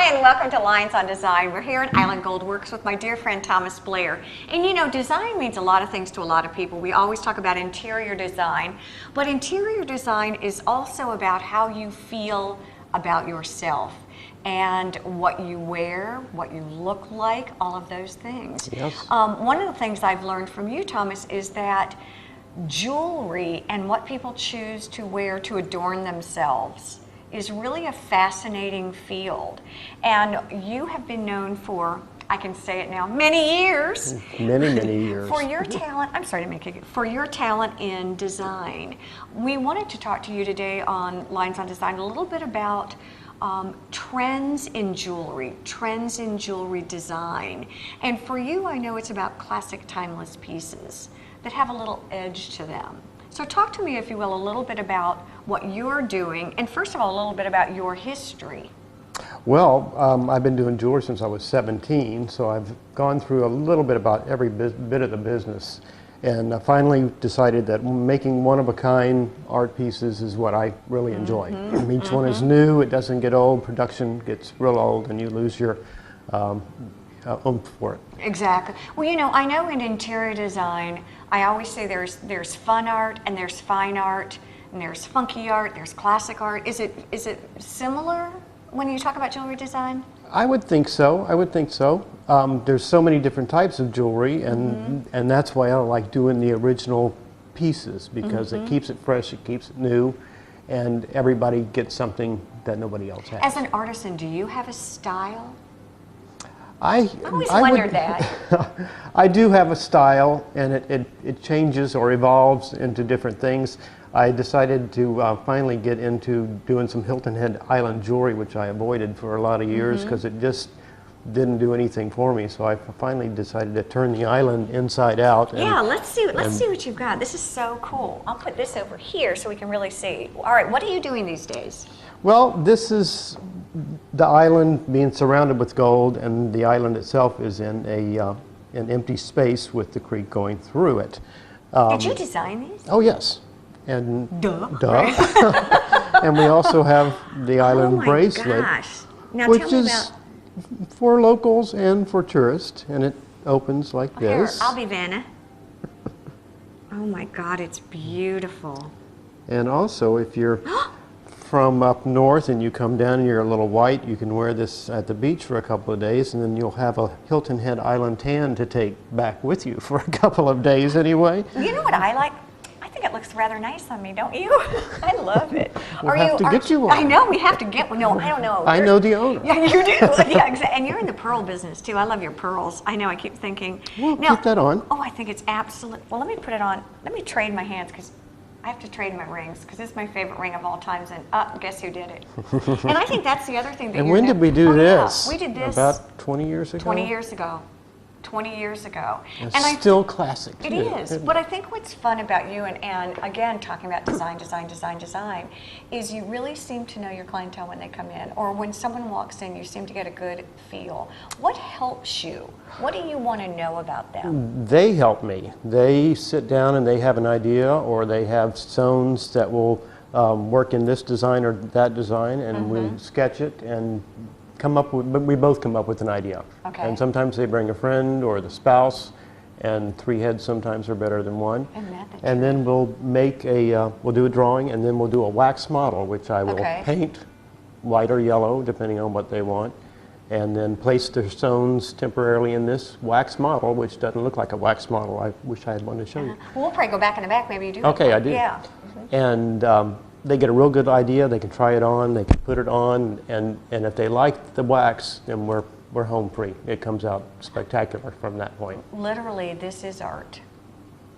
Hi, and welcome to Lynes on Design. We're here at Island Gold Works with my dear friend Thomas Blair. And you know, design means a lot of things to a lot of people. We always talk about interior design, but interior design is also about how you feel about yourself and what you wear, what you look like, all of those things. Yes. One of the things I've learned from you, Thomas, is that jewelry and what people choose to wear to adorn themselves is really a fascinating field. And you have been known for, I can say it now, many years. Many years. For your talent, I'm sorry to make it, for your talent in design. We wanted to talk to you today on Lynes on Design a little bit about trends in jewelry design. And for you, I know it's about classic timeless pieces that have a little edge to them. So talk to me, if you will, a little bit about what you're doing, and first of all, a little bit about your history. Well, I've been doing jewelry since I was 17, so I've gone through a little bit about every bit of the business. And I finally decided that making one-of-a-kind art pieces is what I really enjoy. Each one is new, it doesn't get old, production gets real old, and you lose your oomph for it. Exactly. Well, you know, I know in interior design, I always say there's fun art and there's fine art and there's funky art, there's classic art. Is it similar when you talk about jewelry design? I would think so. There's so many different types of jewelry, and that's why I like doing the original pieces, because it keeps it fresh, it keeps it new, and everybody gets something that nobody else has. As an artisan, do you have a style? I always wondered that. I do have a style, and it changes or evolves into different things. I decided to finally get into doing some Hilton Head Island jewelry, which I avoided for a lot of years because it just didn't do anything for me. So I finally decided to turn the island inside out. Yeah, let's see what you've got. This is so cool. I'll put this over here so we can really see. All right, what are you doing these days? Well, this is the island being surrounded with gold, and the island itself is in an empty space with the creek going through it. Did you design these? Oh, yes. And Duh. And we also have the island bracelet, Now which tell me is for locals and for tourists, and it opens like this. Here, I'll be Vanna. Oh my God, it's beautiful. And also, if you're from up north and you come down and you're a little white, you can wear this at the beach for a couple of days, and then you'll have a Hilton Head Island tan to take back with you for a couple of days anyway. You know what I like? I think it looks rather nice on me, don't you? I love it. We'll have to get you one. I know, we have to get one. No, I don't know. I know the owner. Yeah, you do. Yeah, exactly. And you're in the pearl business too. I love your pearls. I know, I keep thinking. Well, keep that on. Oh, I think it's absolute. Well, let me put it on. Let me trade my hands, because I have to trade my rings, because it's my favorite ring of all times, and guess who did it? And I think that's the other thing that And when did we do this? Yeah, we did this about 20 years ago? 20 years ago. 20 years ago. It's still classic, too. It is. But I think what's fun about you, and again, talking about design, is you really seem to know your clientele when they come in, or when someone walks in, you seem to get a good feel. What helps you? What do you want to know about them? They help me. They sit down and they have an idea, or they have stones that will work in this design or that design, and we sketch it and we both come up with an idea. Okay. And sometimes they bring a friend or the spouse, and three heads sometimes are better than one. And then we'll do a drawing, and then we'll do a wax model, which I will paint white or yellow, depending on what they want, and then place their stones temporarily in this wax model, which doesn't look like a wax model. I wish I had one to show you. Well, we'll probably go back in the back. Maybe you do. Okay, I do. Yeah. And they get a real good idea. They can try it on. They can put it on, and if they like the wax, then we're home free. It comes out spectacular from that point. Literally, this is art.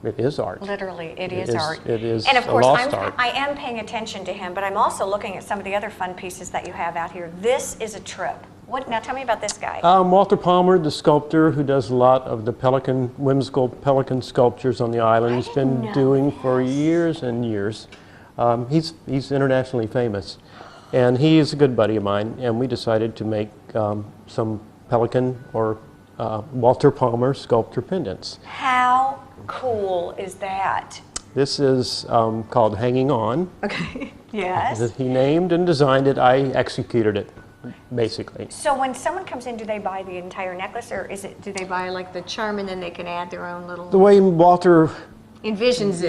It is art. Literally, it is art. It is and of course, art. I am paying attention to him, but I'm also looking at some of the other fun pieces that you have out here. This is a trip. Now tell me about this guy. Walter Palmer, the sculptor who does a lot of the whimsical pelican sculptures on the island. He's been doing for years and years. He's internationally famous, and he is a good buddy of mine, and we decided to make some pelican or Walter Palmer sculptor pendants. How cool is that? This is called Hanging On. Okay, yes. He named and designed it. I executed it. basically. So when someone comes in, do they buy the entire necklace, or do they buy like the charm and then they can add their own little? The way Walter envisions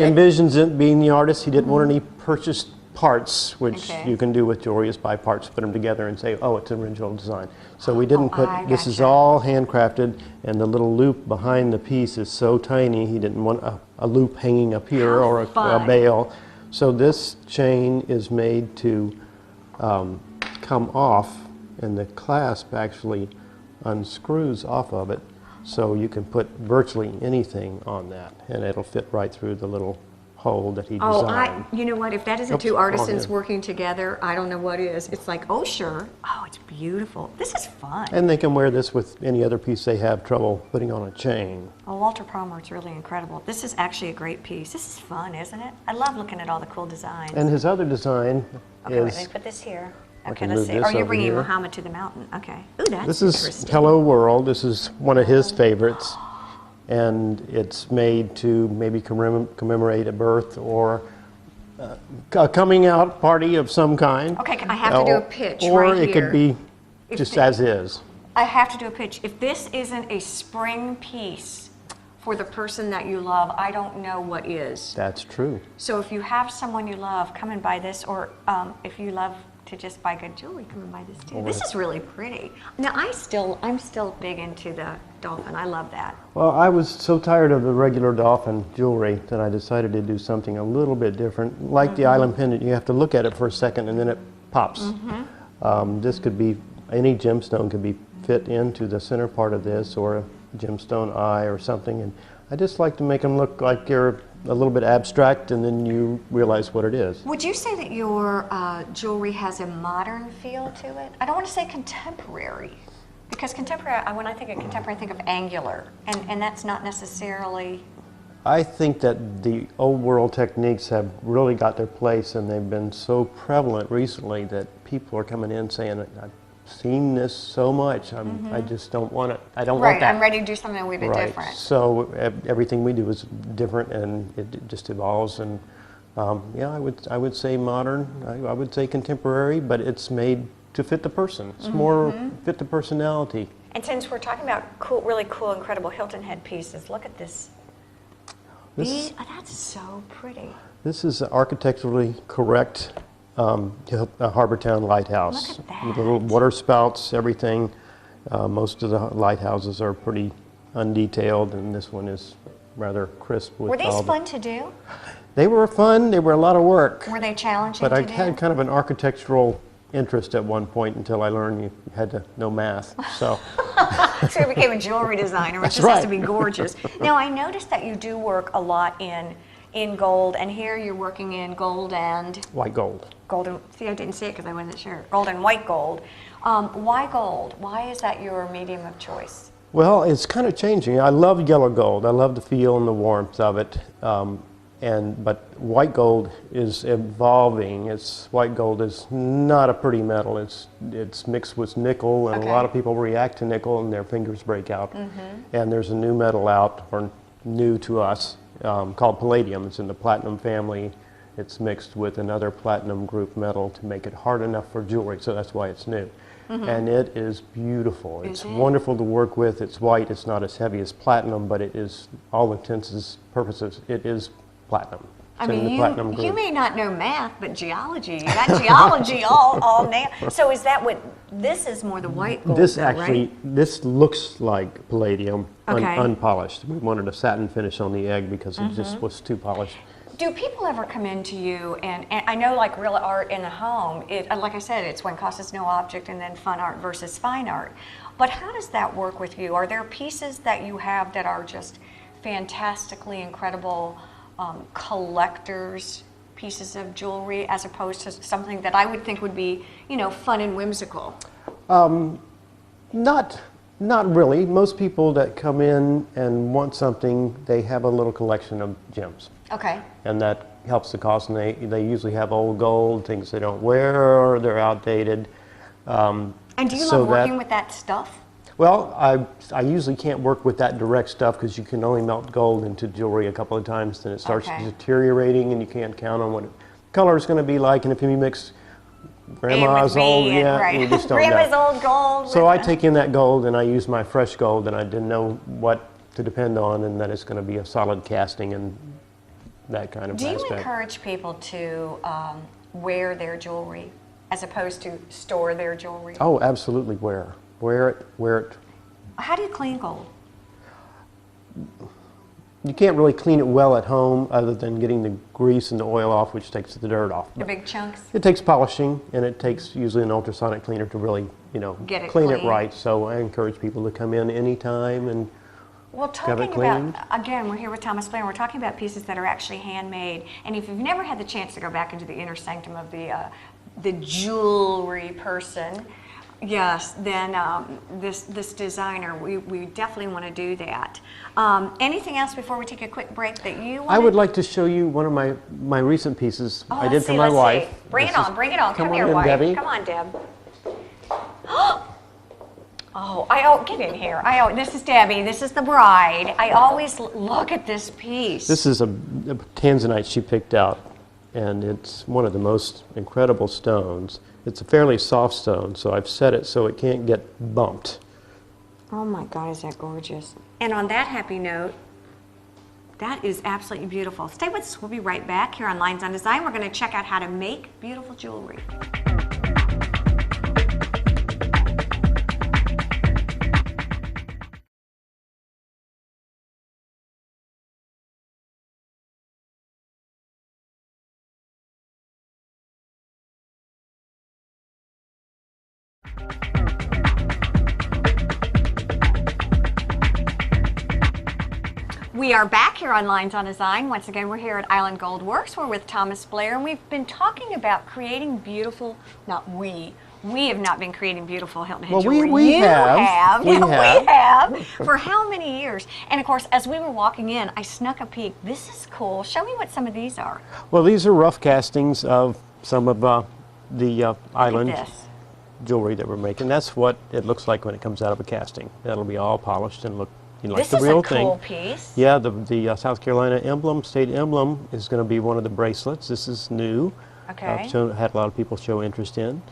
it being the artist, he didn't want any purchased parts, which you can do with jewelry, is buy parts, put them together and say, oh, it's an original design. So we didn't this is all handcrafted, and the little loop behind the piece is so tiny, he didn't want a loop hanging up here or a bail. So this chain is made to come off, and the clasp actually unscrews off of it, so you can put virtually anything on that, and it'll fit right through the little hole that he designed. You know what? If that isn't two artisans working together, I don't know what is. It's like, oh, sure. Oh, it's beautiful. This is fun. And they can wear this with any other piece they have trouble putting on a chain. Oh, Walter Palmer's really incredible. This is actually a great piece. This is fun, isn't it? I love looking at all the cool designs. And his other design is... Okay, wait, let me put this here. Okay, let's see. Oh, you're bringing Muhammad to the mountain. Okay. Ooh, that's This is Hello World. This is one of his favorites. And it's made to maybe commemorate a birth or a coming out party of some kind. Okay, I have to do a pitch or right here. Or it could be just as is. I have to do a pitch. If this isn't a spring piece for the person that you love, I don't know what is. That's true. So if you have someone you love, come and buy this, or if you love to just buy good jewelry, come and buy this too. This is really pretty. Now I'm still big into the dolphin. I love that. Well, I was so tired of the regular dolphin jewelry that I decided to do something a little bit different. Like the island pendant, you have to look at it for a second and then it pops. This could be, any gemstone could be fit into the center part of this, or a gemstone eye or something. And I just like to make them look like you're a little bit abstract, and then you realize what it is. Would you say that your jewelry has a modern feel to it? I don't want to say contemporary, because contemporary, when I think of contemporary, I think of angular, and that's not necessarily... I think that the old world techniques have really got their place, and they've been so prevalent recently that people are coming in saying, I've seen this so much, I just don't want it. I don't want that. Right, I'm ready to do something a wee bit different. So everything we do is different, and it just evolves. And yeah, I would say modern. I would say contemporary, but it's made to fit the person. It's more fit the personality. And since we're talking about really cool, incredible Hilton head pieces, look at this. That's so pretty. This is architecturally correct. Harbortown Lighthouse. Look at that. Little water spouts, everything. Most of the lighthouses are pretty undetailed, and this one is rather crisp. Were these fun to do? They were fun. They were a lot of work. Were they challenging to do? But I had kind of an architectural interest at one point until I learned you had to know math. So, so you became a jewelry designer, which just has to be gorgeous. Now, I noticed that you do work a lot in gold, and here you're working in gold and... White gold. Gold and, see, I didn't say it because I wasn't sure. Gold and white gold. Why gold? Why is that your medium of choice? Well, it's kind of changing. I love yellow gold. I love the feel and the warmth of it. But white gold is evolving. White gold is not a pretty metal. It's mixed with nickel, and a lot of people react to nickel and their fingers break out. And there's a new metal out, or new to us, called palladium. It's in the platinum family. It's mixed with another platinum group metal to make it hard enough for jewelry, so that's why it's new. And it is beautiful. It's wonderful to work with. It's white. It's not as heavy as platinum, but it is, all intents and purposes, it is platinum. I mean, you may not know math, but geology, you got geology all now. So is that what, this is more the white gold, this actually, this looks like palladium, unpolished. We wanted a satin finish on the egg because it just was too polished. Do people ever come into you, and I know like real art in the home, like I said, it's when cost is no object, and then fun art versus fine art. But how does that work with you? Are there pieces that you have that are just fantastically incredible collectors' pieces of jewelry, as opposed to something that I would think would be, you know, fun and whimsical? Not really. Most people that come in and want something, they have a little collection of gems. Okay. And that helps the cost, and they usually have old gold, things they don't wear, or they're outdated. And do you love working with that stuff? Well, I usually can't work with that direct stuff because you can only melt gold into jewelry a couple of times, then it starts deteriorating, and you can't count on what the color is going to be like. And if you mix grandma's old, yeah, right. we just don't Grandma's know. old gold. So I take in that gold and I use my fresh gold, and I didn't know what to depend on, and that it's going to be a solid casting and that kind of Do aspect. you encourage people to wear their jewelry as opposed to store their jewelry? Oh, absolutely. Wear it. How do you clean gold? You can't really clean it well at home other than getting the grease and the oil off, which takes the dirt off. The big chunks? It takes polishing, and it takes usually an ultrasonic cleaner to really, Get it clean it clean. right. So I encourage people to come in anytime and Well, have talking it cleaned. about, again, we're here with Thomas Blair, and we're talking about pieces that are actually handmade. And if you've never had the chance to go back into the inner sanctum of the jewelry person, yes, then this designer, we definitely want to do that. Anything else before we take a quick break that you want? I would like to show you one of my recent pieces I did for my wife. Bring it on, bring it on. Come here, in, wife. Debbie. Come on, Deb. Oh, get in here. This is Debbie. This is the bride. I always look at this piece. This is a tanzanite she picked out, and it's one of the most incredible stones. It's a fairly soft stone, so I've set it so it can't get bumped. Oh my God, is that gorgeous. And on that happy note, that is absolutely beautiful. Stay with us. We'll be right back here on Lynes on Design. We're going to check out how to make beautiful jewelry. We are back here on Lynes on Design. Once again, we're here at Island Gold Works. We're with Thomas Blair, and we've been talking about creating beautiful, we have not been creating beautiful Hilton Head jewelry. We have. We have. For how many years? And of course, as we were walking in, I snuck a peek. This is cool. Show me what some of these are. Well, these are rough castings of some of the island jewelry that we're making. That's what it looks like when it comes out of a casting. That'll be all polished and look like the real thing. This is a cool piece. Yeah, the South Carolina emblem, state emblem, is going to be one of the bracelets. This is new. Okay. Had a lot of people show interest in.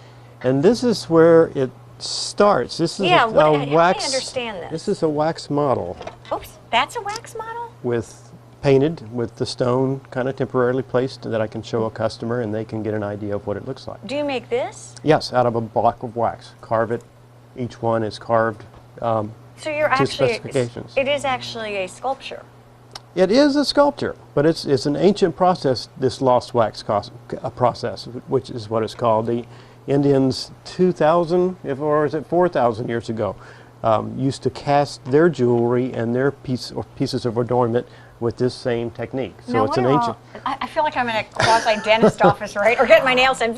And this is where it starts. This is a wax. Help me understand this. This is a wax model. Oops, that's a wax model? Painted with the stone kind of temporarily placed that I can show a customer and they can get an idea of what it looks like. Do you make this? Yes, out of a block of wax. Carve it. Each one is carved So you're to specifications. It is actually a sculpture. It is a sculpture, but it's an ancient process, this lost wax process, which is what it's called. The Indians 2,000, or is it 4,000 years ago, used to cast their jewelry and their pieces of adornment with this same technique. So now, it's an ancient. I feel like I'm in a quasi-dentist office, right? Or getting my nails done.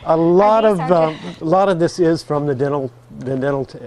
A lot of this is from the dental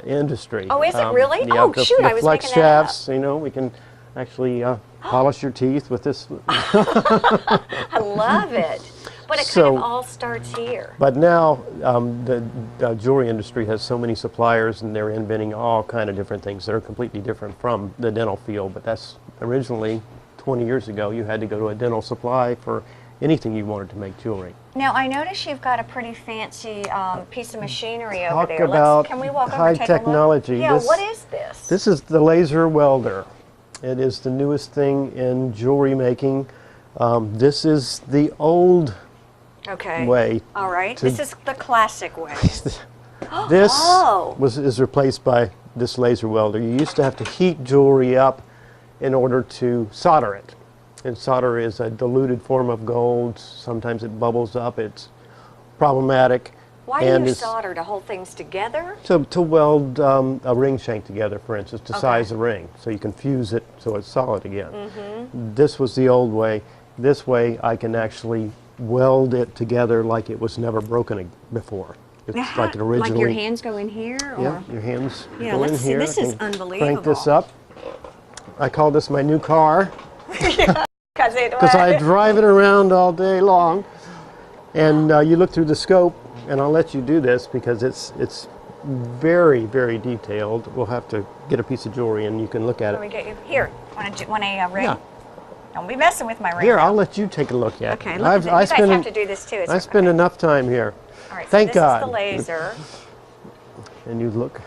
industry. Oh, is it really? Yeah, oh, shoot! I was flex making that shafts. We can actually polish your teeth with this. I love it. But it kind of all starts here. But now the jewelry industry has so many suppliers, and they're inventing all kind of different things that are completely different from the dental field. But that's originally 20 years ago. You had to go to a dental supply for anything you wanted to make jewelry. Now I notice you've got a pretty fancy piece of machinery over there. Talk about can we walk over high and take a look? technology. Yeah, what is this? This is the laser welder. It is the newest thing in jewelry making. This is the old way. All right. This is the classic way. This is replaced by this laser welder. You used to have to heat jewelry up in order to solder it. And solder is a diluted form of gold. Sometimes it bubbles up. It's problematic. Why do you solder, to hold things together? To weld a ring shank together, for instance, to size a ring. So you can fuse it so it's solid again. This was the old way. This way I can actually weld it together like it was never broken before. It's like it originally. Like your hands go in here? Or? Yeah, your hands go in let's see. here. This is unbelievable. Crank this up. I call this my new car. Because I drive it around all day long. And you look through the scope, and I'll let you do this because it's very, very detailed. We'll have to get a piece of jewelry and you can look at it. Let me get you. Here, want a ring? Yeah. Don't be messing with my ring. Here, I'll let you take a look at it. Okay, look, you guys have to do this too. I spend enough time here. All right, so Thank this God. is the laser. And you look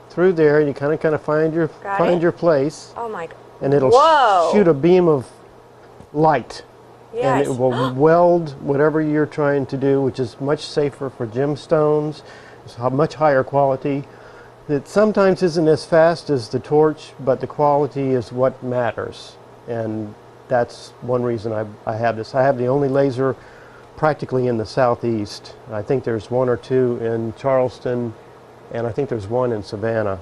through there, and you kind of find your place. Oh my God. And it'll shoot a beam of light. Yes. And it will weld whatever you're trying to do, which is much safer for gemstones. It's much higher quality. It sometimes isn't as fast as the torch, but the quality is what matters. And that's one reason I have this. I have the only laser practically in the southeast. I think there's one or two in Charleston, and I think there's one in Savannah.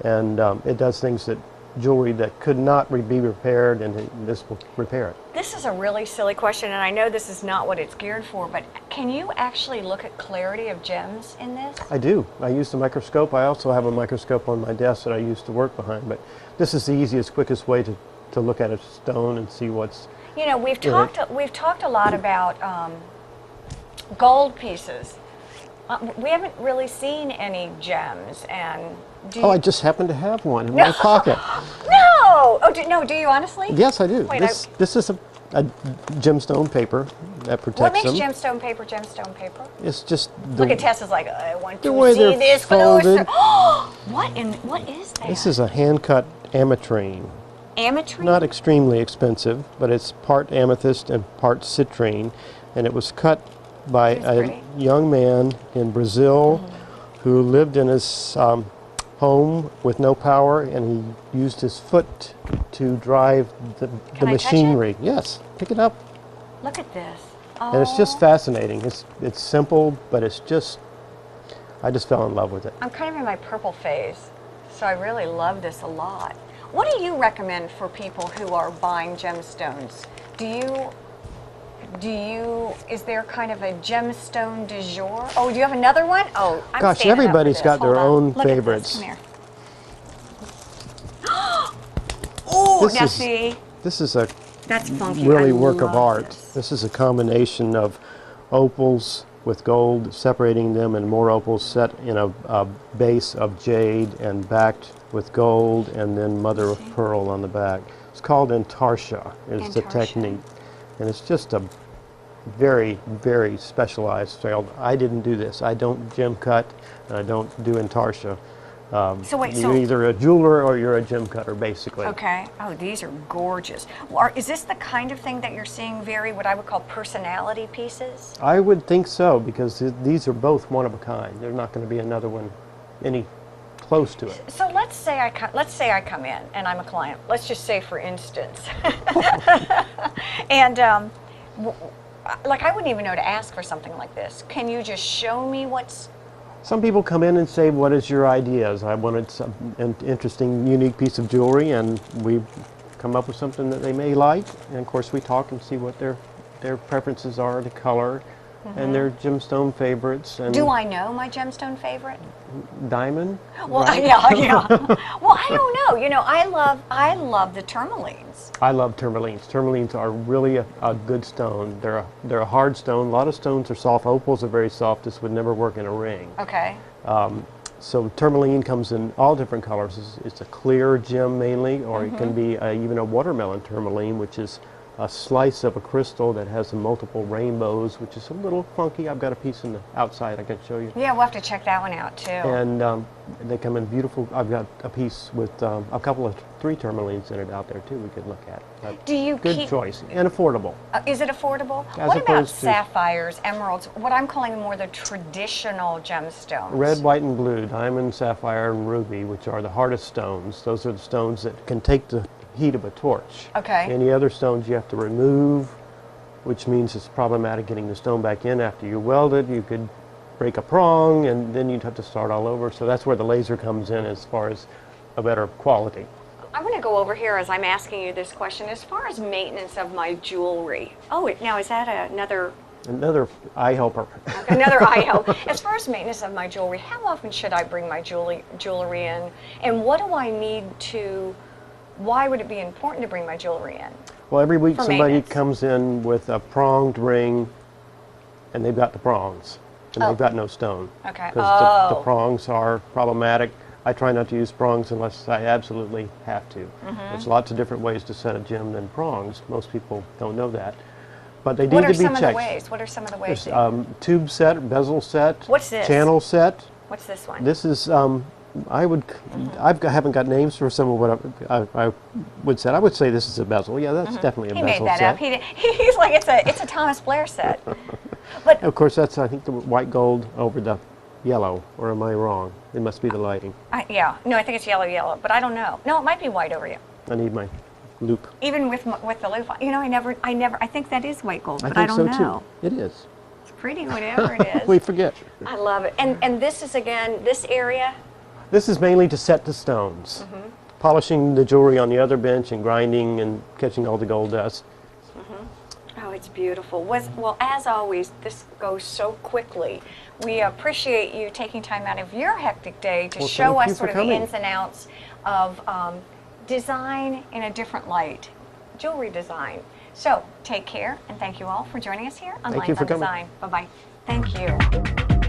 And it does things that jewelry that could not be repaired, and this will repair it. This is a really silly question, and I know this is not what it's geared for, but can you actually look at clarity of gems in this? I do. I use the microscope. I also have a microscope on my desk that I used to work behind, but this is the easiest, quickest way to look at a stone and see what's... You know, we've talked a lot about gold pieces. We haven't really seen any gems, and I just happen to have one in my pocket. No! Oh, do you honestly? Yes, I do. Wait, this is a gemstone paper that protects them. What makes gemstone paper? It's just look at Tessa's like, I want the to way see they're this folded. What is that? This is a hand-cut ametrine. Ametrine? Not extremely expensive, but it's part amethyst and part citrine, and it was cut by a young man in Brazil who lived in his home with no power, and he used his foot to drive the machinery. Yes, pick it up. Look at this. And it's just fascinating. It's simple, but it's just, I just fell in love with it. I'm kind of in my purple phase, so I really love this a lot. What do you recommend for people who are buying gemstones? Is there kind of a gemstone du jour? Oh, do you have another one? Oh, I'm Gosh, everybody's got their own favorites. Look at this. Come here. Oh, now see. This is that's funky. really work of art. This is a combination of opals with gold, separating them, and more opals set in a base of jade and backed with gold, and then mother of pearl on the back. It's called intarsia, is the technique. And it's just a very, very specialized field. I didn't do this. I don't gem cut, and I don't do intarsia. You're either a jeweler or you're a gem cutter, basically. Okay. Oh, these are gorgeous. Is this the kind of thing that you're seeing what I would call personality pieces? I would think so, because these are both one of a kind. There's not going to be another one any close to it. So let's say I come in and I'm a client. Let's just say, for instance, and like I wouldn't even know to ask for something like this. Can you just show me what's? Some people come in and say, "What is your ideas?" I wanted an interesting, unique piece of jewelry, and we come up with something that they may like. And of course, we talk and see what their preferences are, the color, and their gemstone favorites. And do I know my gemstone favorite? Diamond. Well, right? yeah. Well, I don't know. You know, I love the tourmalines. I love tourmalines. Tourmalines are really a good stone. They're a hard stone. A lot of stones are soft. Opals are very soft. This would never work in a ring. Okay. So tourmaline comes in all different colors. It's a clear gem mainly, or it can be even a watermelon tourmaline, which is a slice of a crystal that has multiple rainbows, which is a little funky. I've got a piece in the outside I can show you. Yeah, we'll have to check that one out too. And they come in beautiful. I've got a piece with a couple of 3 tourmalines in it out there too we could look at. Do you good choice and affordable. Is it affordable? What about sapphires, emeralds, what I'm calling more the traditional gemstones? Red, white, and blue, diamond, sapphire, and ruby, which are the hardest stones. Those are the stones that can take the heat of a torch. Okay. Any other stones you have to remove, which means it's problematic getting the stone back in after you weld it. You could break a prong, and then you'd have to start all over. So that's where the laser comes in as far as a better quality. I'm going to go over here as I'm asking you this question. As far as maintenance of my jewelry, now is that another eye helper? Okay, another eye help. As far as maintenance of my jewelry, how often should I bring my jewelry in, and what do I need to? Why would it be important to bring my jewelry in? Well, every week somebody comes in with a pronged ring, and they've got the prongs, and they've got no stone. Okay. Because the prongs are problematic. I try not to use prongs unless I absolutely have to. There's lots of different ways to set a gem than prongs. Most people don't know that. but they need to be checked. What are some of the ways? What are some of the ways? Tube set, bezel set. What's this? Channel set. What's this one? This is, haven't got names for some of what I would say. I would say this is a bezel. Yeah, that's definitely a bezel set. He made that up. He's like, it's a Thomas Blair set. But of course, that's, I think, the white gold over the yellow, or am I wrong? It must be the lighting. Yeah, no, I think it's yellow, but I don't know. No, it might be white over you. I need my loop. Even with the loop, you know, I think that is white gold, but I don't know. I think so too. It is. It's pretty, whatever it is. We forget. I love it. And this is, again, this area? This is mainly to set the stones. Polishing the jewelry on the other bench and grinding and catching all the gold dust. Oh, it's beautiful. Well, as always, this goes so quickly. We appreciate you taking time out of your hectic day to show us sort of the ins and outs of design in a different light, jewelry design. So take care, and thank you all for joining us here on Lynes on Design. Bye-bye. Thank you.